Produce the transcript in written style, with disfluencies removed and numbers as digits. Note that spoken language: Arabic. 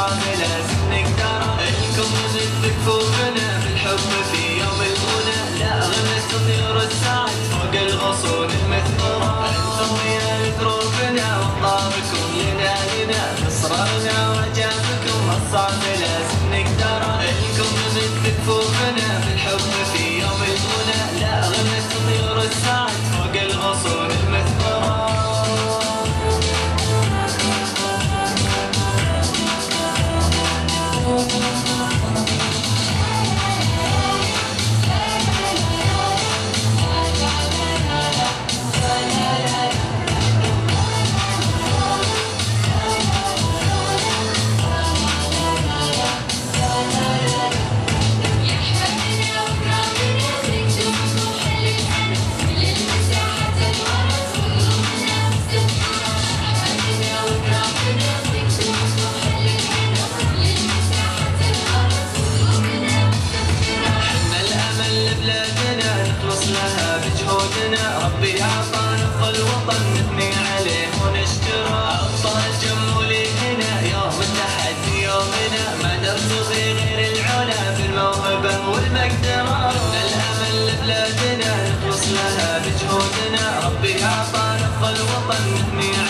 الصعب لازم نقدره. إنكم نمد كفوفنا بالحب في يوم الغنى، لا غنت طيور السعد فوق الغصون المثمرة. انتم يا دروبنا وطابكم لنا نصرنا وعجابكم الصعب لازم نقدره. إنكم نمد كفوفنا بالحب في يوم الغنى، لا غنت طيور السعد فوق الغصون المثمرة. ربي أعطانا أفضل وطن نثني عليه ونشكره. أبطال جمهوري هنا يوم التحدي يومنا، ما نرتضي غير العلا بالموهبة والمقدرة. إن الأمل لبلادنا نخلص لها بجهودنا، ربي أعطانا أفضل وطن نثني عليه